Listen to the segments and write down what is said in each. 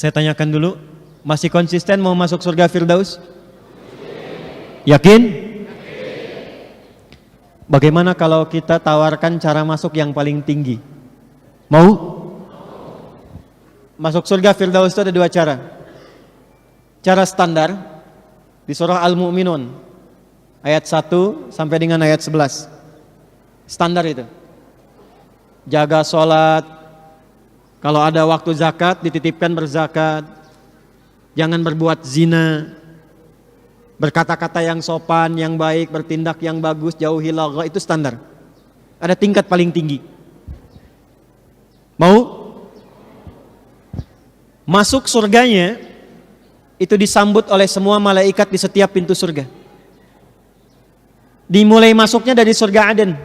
Saya tanyakan dulu, masih konsisten mau masuk surga Firdaus? Yakin? Bagaimana kalau kita tawarkan cara masuk yang paling tinggi? Mau? Masuk surga Firdaus itu ada dua cara. Cara standar di surah Al-Mu'minun ayat 1 sampai dengan ayat 11. Standar itu. Jaga sholat, kalau ada waktu zakat dititipkan berzakat, jangan berbuat zina, berkata-kata yang sopan, yang baik, bertindak yang bagus, jauhi lagha, itu standar. Ada tingkat paling tinggi. Mau? Masuk surganya itu disambut oleh semua malaikat di setiap pintu surga. Dimulai masuknya dari surga Aden.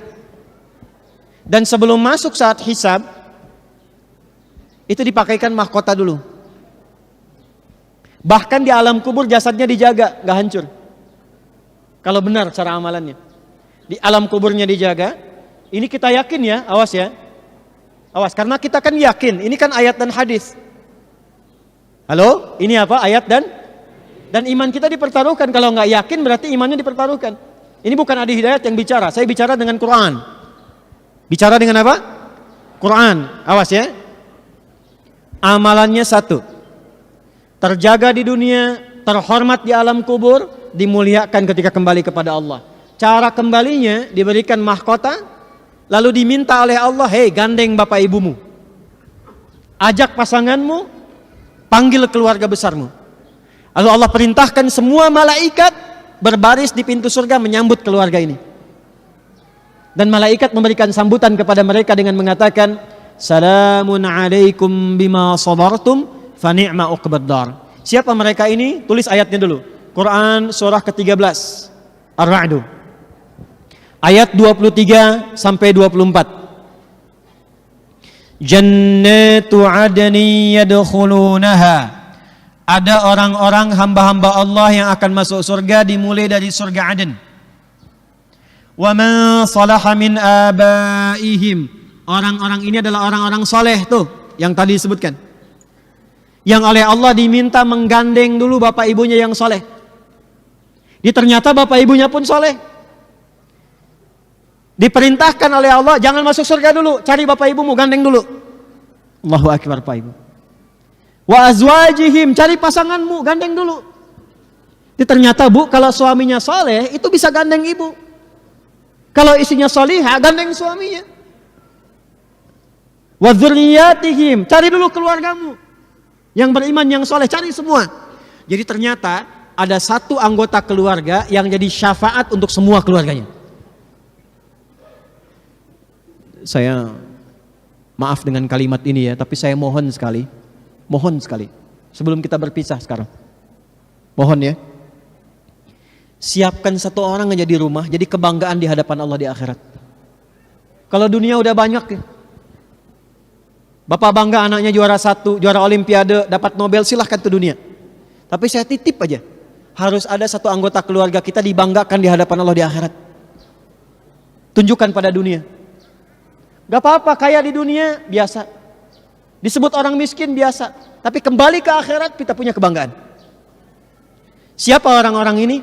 Dan sebelum masuk saat hisab itu dipakaikan mahkota dulu. Bahkan di alam kubur jasadnya dijaga, gak hancur. Kalau benar cara amalannya. Di alam kuburnya dijaga. Ini kita yakin ya, awas ya. Awas, karena kita kan yakin, ini kan ayat dan hadis. Halo, ini apa? Ayat dan iman kita dipertaruhkan. Kalau nggak yakin berarti imannya dipertaruhkan. Ini bukan Adi Hidayat yang bicara, saya bicara dengan Quran. Bicara dengan apa? Quran. Awas ya. Amalannya satu, terjaga di dunia, terhormat di alam kubur, dimuliakan ketika kembali kepada Allah. Cara kembalinya diberikan mahkota, lalu diminta oleh Allah, hei gandeng bapak ibumu, ajak pasanganmu, panggil keluarga besarmu. Lalu Allah perintahkan semua malaikat berbaris di pintu surga menyambut keluarga ini. Dan malaikat memberikan sambutan kepada mereka dengan mengatakan, Salamun alaikum bima sabartum fa ni'ma uqbaddar. Siapa mereka ini? Tulis ayatnya dulu. Quran surah ke-13 Ar-Ra'd. Ayat 23 sampai 24. Jannatu adni yadkhulunaha. Ada orang-orang hamba-hamba Allah yang akan masuk surga dimulai dari surga Aden. Wa man salaha min abaihim. Orang-orang ini adalah orang-orang soleh tuh yang tadi disebutkan. Yang oleh Allah diminta menggandeng dulu bapak ibunya yang soleh. Ternyata bapak ibunya pun soleh. Diperintahkan oleh Allah, jangan masuk surga dulu, cari bapak ibumu, gandeng dulu. Allahu akbar Pak Ibu. Wa azwajihim, cari pasanganmu, gandeng dulu. Ternyata Bu, kalau suaminya soleh itu bisa gandeng ibu. Kalau istrinya solihah, gandeng suaminya. Wa dzurriyyatihim, cari dulu keluargamu yang beriman, yang soleh, cari semua. Jadi ternyata ada satu anggota keluarga yang jadi syafaat untuk semua keluarganya. Saya maaf dengan kalimat ini ya, tapi saya mohon sekali sebelum kita berpisah sekarang, mohon ya, siapkan satu orang aja di rumah jadi kebanggaan di hadapan Allah di akhirat. Kalau dunia udah banyak ya, bapak bangga anaknya juara 1, juara olimpiade, dapat Nobel, silahkan ke dunia. Tapi saya titip aja, harus ada satu anggota keluarga kita dibanggakan di hadapan Allah di akhirat. Tunjukkan pada dunia. Gak apa-apa kaya di dunia, biasa. Disebut orang miskin, biasa. Tapi kembali ke akhirat kita punya kebanggaan. Siapa orang-orang ini?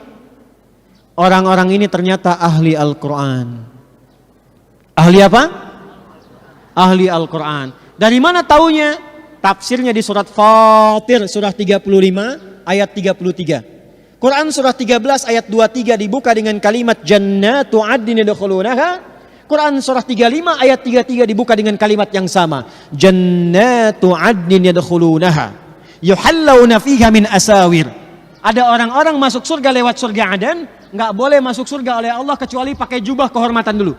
Orang-orang ini ternyata ahli Al-Quran. Ahli apa? Ahli Al-Quran. Dari mana taunya? Tafsirnya di surat Fatir, surah 35 ayat 33. Quran surah 13 ayat 23 dibuka dengan kalimat Jannatu adnin yadkhulunaha. Quran surah 35 ayat 33 dibuka dengan kalimat yang sama. Jannatu adnin yadkhulunaha yuhallawna fiha min asawir. Ada orang-orang masuk surga lewat surga Aden, enggak boleh masuk surga oleh Allah kecuali pakai jubah kehormatan dulu.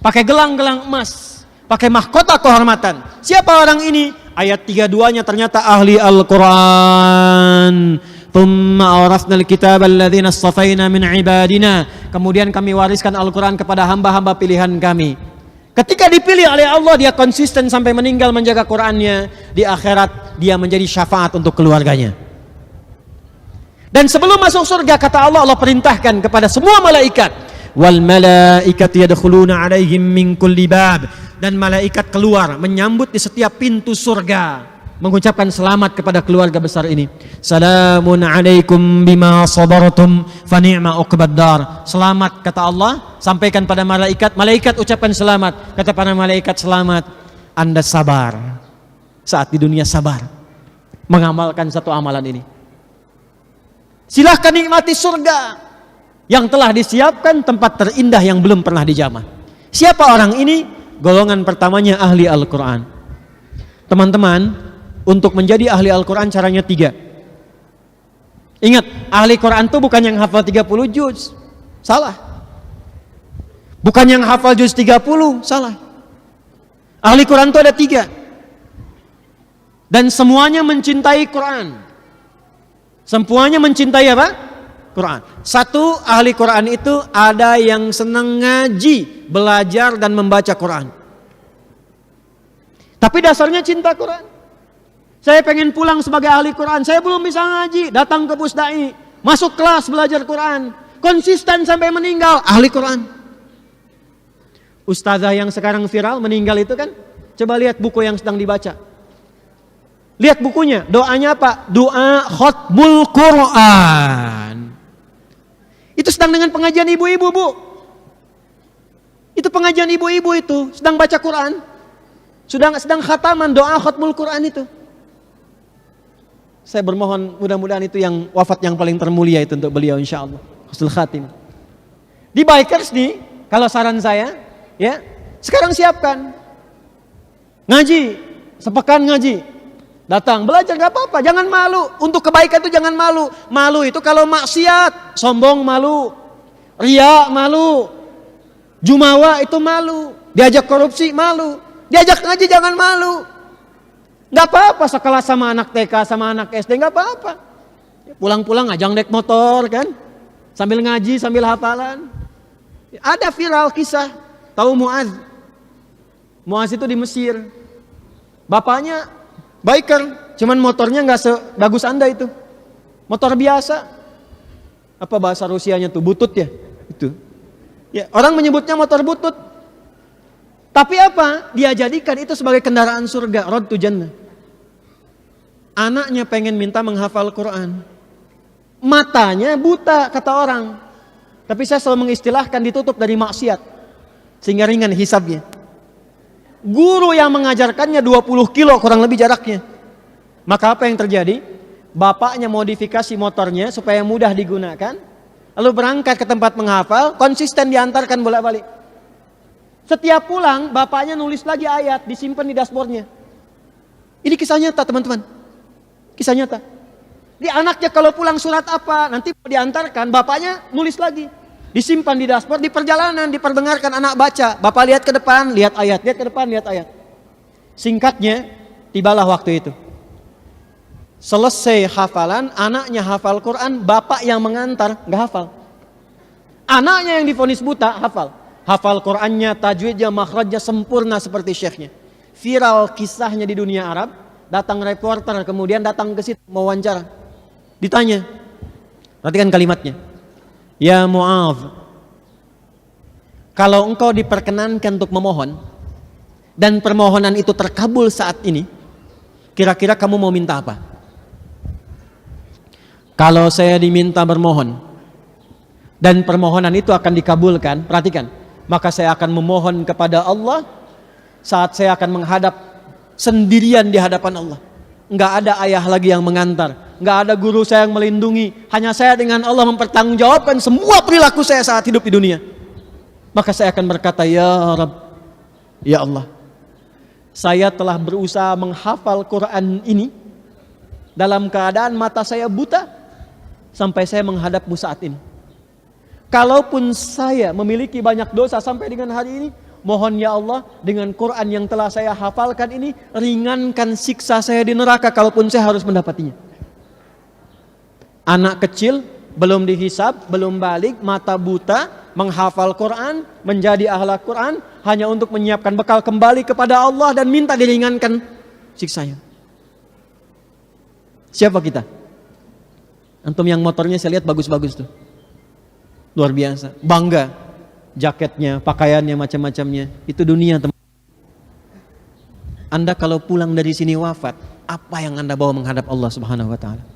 Pakai gelang-gelang emas, pakai mahkota kehormatan. Siapa orang ini? Ayat 32-nya ternyata ahli Al-Quran. Thumma awrasnal kitab alladhina astafaina min ibadina. Kemudian kami wariskan Al-Quran kepada hamba-hamba pilihan kami. Ketika dipilih oleh Allah, dia konsisten sampai meninggal menjaga Qurannya. Di akhirat dia menjadi syafaat untuk keluarganya. Dan sebelum masuk surga, kata Allah, Allah perintahkan kepada semua malaikat, wal malaikatu yadkhuluna alaihim min kulli bab. Dan malaikat keluar menyambut di setiap pintu surga. mengucapkan selamat kepada keluarga besar ini. Salamun alaikum bima sabartum fa ni'ma uqbaddar. Selamat kata Allah, sampaikan pada malaikat. Malaikat ucapkan selamat. Kata para malaikat, selamat, Anda sabar. Saat di dunia sabar mengamalkan satu amalan ini. Silahkan nikmati surga yang telah disiapkan, tempat terindah yang belum pernah dijamah. Siapa orang ini? Golongan pertamanya ahli Al-Quran. Teman-teman, untuk menjadi ahli Al-Quran caranya 3. Ingat, ahli Quran itu bukan yang hafal 30 juz. Salah. Bukan yang hafal juz 30. Salah. Ahli Quran itu ada 3. Dan semuanya mencintai Quran. Semuanya mencintai apa? Quran. 1, ahli Quran itu ada yang senang ngaji, belajar dan membaca Quran. Tapi dasarnya cinta Quran. Saya pengen pulang sebagai ahli Quran, saya belum bisa ngaji, datang ke Pusdai, masuk kelas belajar Quran, konsisten sampai meninggal, ahli Quran. Ustazah yang sekarang viral meninggal itu kan, coba lihat buku yang sedang dibaca. Lihat bukunya, doanya apa? Doa khotmul Quran. Itu sedang dengan pengajian ibu-ibu, Bu. Itu pengajian ibu-ibu itu, sedang baca Quran. Sedang khataman doa khotmul Quran itu. Saya bermohon mudah-mudahan itu yang wafat yang paling termulia itu untuk beliau insyaallah. Husnul khatimah. Di bikers nih, kalau saran saya, ya, sekarang siapkan. Ngaji, sepekan ngaji. Datang, belajar gak apa-apa, jangan malu. Untuk kebaikan itu jangan malu. Malu itu kalau maksiat, sombong malu. Ria malu. Jumawa itu malu. Diajak korupsi malu. Diajak ngaji jangan malu. Gak apa-apa sekelas sama anak TK sama anak SD, gak apa-apa. Pulang-pulang ngajang naik motor kan, sambil ngaji sambil hafalan. Ada viral kisah, tahu Muaz? Muaz itu di Mesir. Bapaknya biker, cuman motornya gak sebagus Anda itu. Motor biasa. Apa bahasa Rusianya tuh, butut ya? Itu. Ya, orang menyebutnya motor butut. Tapi apa? Dia jadikan itu sebagai kendaraan surga, road to jannah. Anaknya pengen minta menghafal Quran. Matanya buta, kata orang. Tapi saya selalu mengistilahkan ditutup dari maksiat. Sehingga ringan hisabnya. Guru yang mengajarkannya 20 kilo kurang lebih jaraknya. Maka apa yang terjadi? Bapaknya modifikasi motornya supaya mudah digunakan. Lalu berangkat ke tempat menghafal, konsisten diantarkan bolak-balik. Setiap pulang, bapaknya nulis lagi ayat, disimpan di dashboardnya. Ini kisah nyata, teman-teman. Kisah nyata. Di anaknya kalau pulang surat apa, nanti diantarkan, bapaknya nulis lagi. Disimpan di dashboard, di perjalanan, diperdengarkan anak baca. Bapak lihat ke depan, lihat ayat, lihat ke depan, lihat ayat. Singkatnya, tibalah waktu itu. Selesai hafalan, anaknya hafal Quran, bapak yang mengantar, gak hafal. Anaknya yang divonis buta, hafal. Hafal Qurannya, tajwidnya, makhrajnya sempurna seperti syekhnya. Viral kisahnya di dunia Arab. Datang reporter, kemudian datang ke situ mewawancara. Ditanya, perhatikan kalimatnya. Ya Mu'adz, kalau engkau diperkenankan untuk memohon dan permohonan itu terkabul saat ini, kira-kira kamu mau minta apa? Kalau saya diminta bermohon dan permohonan itu akan dikabulkan, perhatikan, maka saya akan memohon kepada Allah saat saya akan menghadap sendirian di hadapan Allah. Enggak ada ayah lagi yang mengantar, enggak ada guru saya yang melindungi, hanya saya dengan Allah mempertanggungjawabkan semua perilaku saya saat hidup di dunia. Maka saya akan berkata, ya Rabb, ya Allah, saya telah berusaha menghafal Quran ini dalam keadaan mata saya buta sampai saya menghadapmu saat ini. Kalaupun saya memiliki banyak dosa sampai dengan hari ini, mohon ya Allah, dengan Quran yang telah saya hafalkan ini, ringankan siksa saya di neraka kalaupun saya harus mendapatinya. Anak kecil, belum dihisab, belum balik, mata buta, menghafal Quran, menjadi ahli Quran, hanya untuk menyiapkan bekal kembali kepada Allah dan minta diringankan siksanya. Siapa kita? Antum yang motornya saya lihat bagus-bagus tuh. Luar biasa, bangga, jaketnya, pakaiannya, macam-macamnya. Itu dunia, teman. Anda kalau pulang dari sini wafat, Apa yang Anda bawa menghadap Allah Subhanahu wa taala?